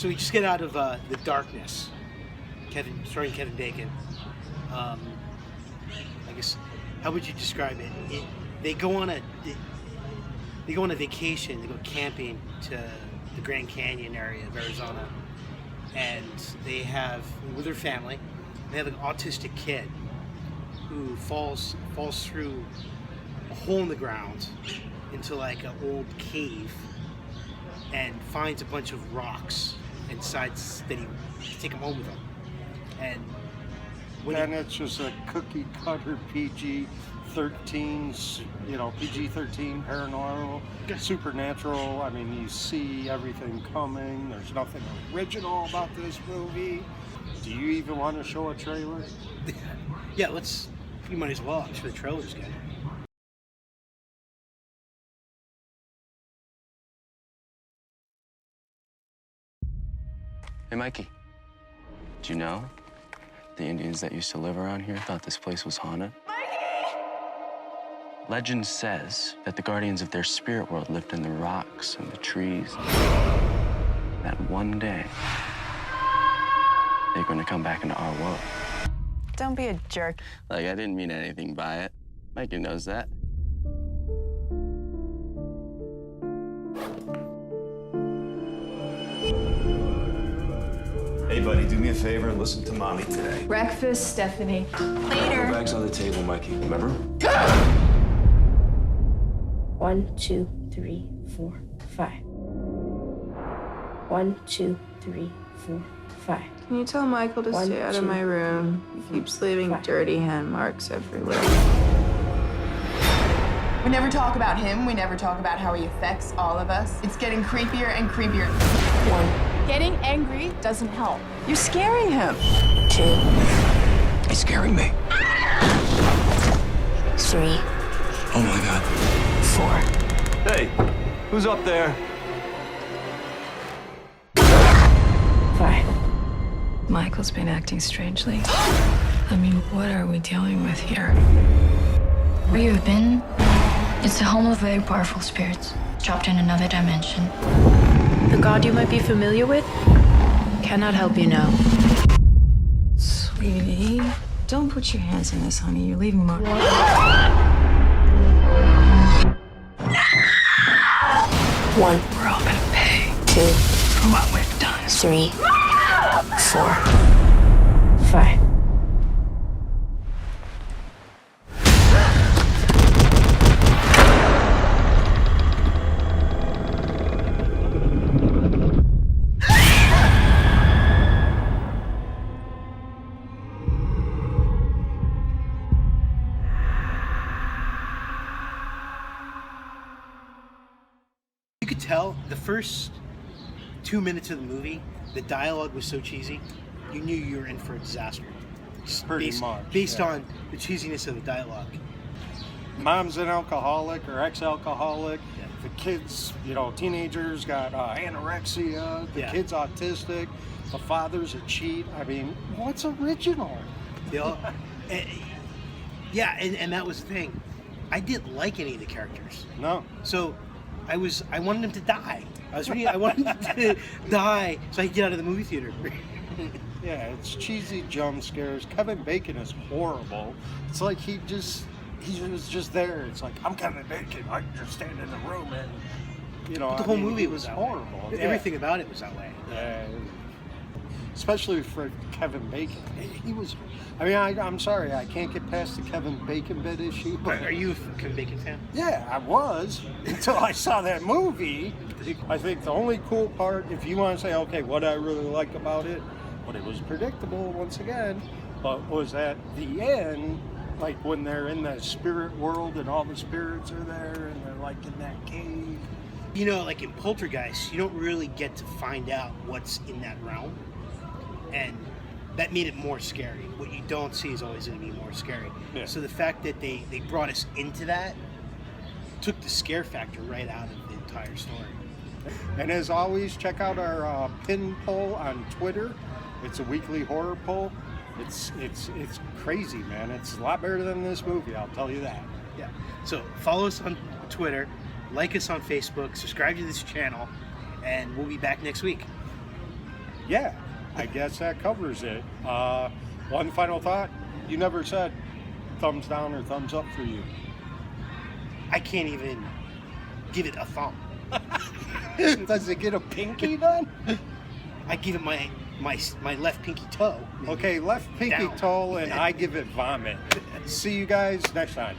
So we just get out of The Darkness, starring Kevin Bacon. I guess, how would you describe it? They go on a vacation. They go camping to the Grand Canyon area of Arizona, and they have with their family. They have an autistic kid who falls through a hole in the ground into like an old cave and finds a bunch of rocks and decides that he take them home with him. And it's just a cookie cutter PG-13, PG-13 paranormal, supernatural. I mean, you see everything coming. There's nothing original about this movie. Do you even want to show a trailer? Yeah, you might as well. I'm sure the trailer's good. Hey, Mikey. Do you know the Indians that used to live around here thought this place was haunted? Mikey! Legend says that the guardians of their spirit world lived in the rocks and the trees. That one day, they're going to come back into our world. Don't be a jerk. Like, I didn't mean anything by it. Mikey knows that. Hey, buddy, do me a favor and listen to Mommy today. Breakfast, Stephanie. Later. Bags on the table, Mikey, remember? 1, 2, 3, 4, 5. 1, 2, 3, 4, 5. Can you tell Michael to stay out of my room? He keeps leaving dirty hand marks everywhere. We never talk about him. We never talk about how he affects all of us. It's getting creepier and creepier. 1. Getting angry doesn't help. You're scaring him. 2. He's scaring me. 3. Oh my God. 4. Hey, who's up there? 5. Michael's been acting strangely. I mean, what are we dealing with here? Where you've been, it's the home of very powerful spirits, trapped in another dimension. The god you might be familiar with cannot help you now. Sweetie, don't put your hands in this, honey. You're leaving mark. 1. We're all gonna pay 2. for what we've done. 3. 4. 5. You could tell the first 2 minutes of the movie, the dialogue was so cheesy, you knew you were in for a disaster. Based on the cheesiness of the dialogue. Mom's an alcoholic or ex-alcoholic. Yeah. The kids, teenagers got anorexia. The kid's autistic. The father's a cheat. I mean, what's original? And that was the thing. I didn't like any of the characters. No. So I wanted them to die. I wanted them to die so I could get out of the movie theater. Yeah, it's cheesy jump scares. Kevin Bacon is horrible. It's like he was just there. It's like, I'm Kevin Bacon. I can just stand in the room and, But the whole movie was horrible. Yeah. Everything about it was that way. Yeah. Especially for Kevin Bacon. I'm sorry, I can't get past the Kevin Bacon bit issue. But Are you a Kevin Bacon fan? Yeah, I was until I saw that movie. I think the only cool part, if you want to say, okay, what I really like about it, but it was predictable once again, but was at the end, like when they're in the spirit world and all the spirits are there and they're like in that cave. Like in Poltergeist, you don't really get to find out what's in that realm. And that made it more scary. What you don't see is always going to be more scary. Yeah. So the fact that they brought us into that took the scare factor right out of the entire story. And as always, check out our pin poll on Twitter. It's a weekly horror poll. It's crazy, man. It's a lot better than this movie, I'll tell you that. Yeah. So follow us on Twitter, like us on Facebook, subscribe to this channel, and we'll be back next week. yeah, I guess that covers it. One final thought. You never said thumbs down or thumbs up for you. I can't even give it a thumb. Does it get a pinky then? I give it my left pinky toe. Okay, left pinky Down. toe, and I give it vomit. See you guys next time.